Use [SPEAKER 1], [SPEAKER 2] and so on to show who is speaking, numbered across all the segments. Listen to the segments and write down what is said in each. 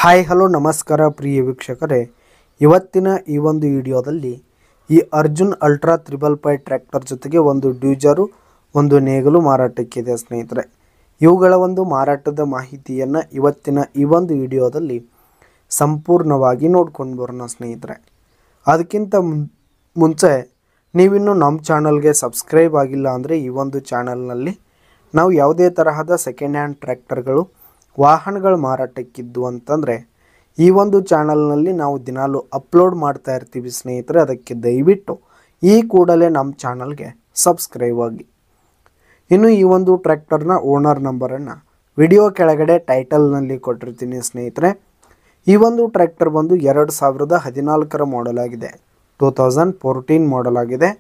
[SPEAKER 1] Hi hello ನಮಸ್ಕಾರ ಪ್ರಿಯ ವೀಕ್ಷಕರೇ, ಇವತ್ತಿನ ಈ ಒಂದು ವಿಡಿಯೋದಲ್ಲಿ ಈ ಅರ್ಜುನ್ ಅಲ್ಟ್ರಾ 555 ಟ್ರ್ಯಾಕ್ಟರ್ ಜೊತೆಗೆ ಒಂದು ಡ್ಯೂಜರು ಒಂದು ನೇಗಲು ಮಾರಾಟಕ್ಕಿದೆ ಸ್ನೇಹಿತರೆ. ಇವುಗಳ ಒಂದು ಮಾರಾಟದ ಮಾಹಿತಿಯನ್ನು ಇವತ್ತಿನ ಈ ಒಂದು ವಿಡಿಯೋದಲ್ಲಿ ಸಂಪೂರ್ಣವಾಗಿ ನೋಡ್ಕೊಂಡು ಬರೋಣ ಸ್ನೇಹಿತರೆ. ಅದಕ್ಕಿಂತ ಮುಂಚೆ ನೀವಿನ್ನೂ ನಮ್ಮ ಚಾನಲ್ಗೆ ಸಬ್ಸ್ಕ್ರೈಬ್ ಆಗಿಲ್ಲ ಅಂದರೆ ಈ ಒಂದು ಚಾನಲ್ನಲ್ಲಿ ನಾವು ಯಾವುದೇ ತರಹದ ಸೆಕೆಂಡ್ ಹ್ಯಾಂಡ್ ಟ್ರ್ಯಾಕ್ಟರ್ಗಳು ವಾಹನಗಳ ಮಾರಾಟಕ್ಕಿದ್ದು ಅಂತಂದರೆ ಈ ಒಂದು ಚಾನಲ್ನಲ್ಲಿ ನಾವು ದಿನಾಲು ಅಪ್ಲೋಡ್ ಮಾಡ್ತಾ ಇರ್ತೀವಿ ಸ್ನೇಹಿತರೆ. ಅದಕ್ಕೆ ದಯವಿಟ್ಟು ಈ ಕೂಡಲೇ ನಮ್ಮ ಚಾನಲ್ಗೆ ಸಬ್ಸ್ಕ್ರೈಬ್ ಆಗಿ. ಇನ್ನು ಈ ಒಂದು ಟ್ರ್ಯಾಕ್ಟರ್ನ ಓನರ್ ನಂಬರನ್ನು ವಿಡಿಯೋ ಕೆಳಗಡೆ ಟೈಟಲ್ನಲ್ಲಿ ಕೊಟ್ಟಿರ್ತೀನಿ ಸ್ನೇಹಿತರೆ. ಈ ಒಂದು ಟ್ರ್ಯಾಕ್ಟರ್ ಬಂದು 2014 ಮಾಡೆಲ್ ಆಗಿದೆ, 2014 ಮಾಡೆಲ್ ಆಗಿದೆ.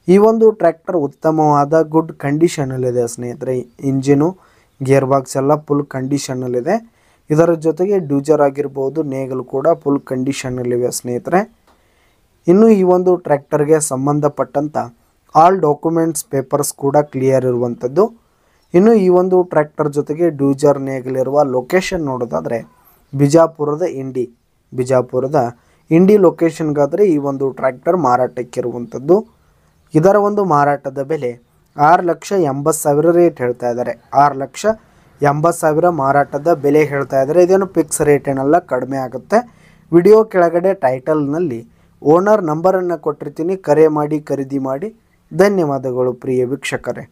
[SPEAKER 1] ಈ ಒಂದು ಟ್ರ್ಯಾಕ್ಟರ್ ಉತ್ತಮವಾದ ಗುಡ್ ಕಂಡೀಷನಲ್ಲಿದೆ ಸ್ನೇಹಿತರೆ. ಇಂಜಿನು ಗೇರ್ ಬಾಕ್ಸ್ ಎಲ್ಲ ಫುಲ್ ಕಂಡೀಷನಲ್ಲಿದೆ. ಇದರ ಜೊತೆಗೆ ಡ್ಯೂಜರ್ ಆಗಿರ್ಬೋದು, ನೇಗಲು ಕೂಡ ಫುಲ್ ಕಂಡೀಷನಲ್ಲಿವೆ ಸ್ನೇಹಿತರೆ. ಇನ್ನು ಈ ಒಂದು ಟ್ರ್ಯಾಕ್ಟರ್ಗೆ ಸಂಬಂಧಪಟ್ಟಂಥ ಆಲ್ ಡಾಕ್ಯುಮೆಂಟ್ಸ್ ಪೇಪರ್ಸ್ ಕೂಡ ಕ್ಲಿಯರ್ ಇರುವಂಥದ್ದು. ಇನ್ನು ಈ ಒಂದು ಟ್ರ್ಯಾಕ್ಟರ್ ಜೊತೆಗೆ ಡ್ಯೂಜರ್ ನೇಗಲಿರುವ ಲೊಕೇಶನ್ ನೋಡೋದಾದರೆ ಬಿಜಾಪುರದ ಇಂಡಿ ಲೊಕೇಶನ್ಗಾದರೆ ಈ ಒಂದು ಟ್ರ್ಯಾಕ್ಟರ್ ಮಾರಾಟಕ್ಕಿರುವಂಥದ್ದು. ಇದರ ಒಂದು ಮಾರಾಟದ ಬೆಲೆ 6,80,000 ರೇಟ್ ಹೇಳ್ತಾ ಇದ್ದಾರೆ. 6,80,000 ಮಾರಾಟದ ಬೆಲೆ ಹೇಳ್ತಾ ಇದ್ದಾರೆ. ಇದೇನು ಫಿಕ್ಸ್ ರೇಟ್ ಏನಲ್ಲ, ಕಡಿಮೆ ಆಗುತ್ತೆ. ವಿಡಿಯೋ ಕೆಳಗಡೆ ಟೈಟಲ್ನಲ್ಲಿ ಓನರ್ ನಂಬರನ್ನು ಕೊಟ್ಟಿರ್ತೀನಿ, ಕರೆ ಮಾಡಿ ಖರೀದಿ ಮಾಡಿ. ಧನ್ಯವಾದಗಳು ಪ್ರಿಯ ವೀಕ್ಷಕರೇ.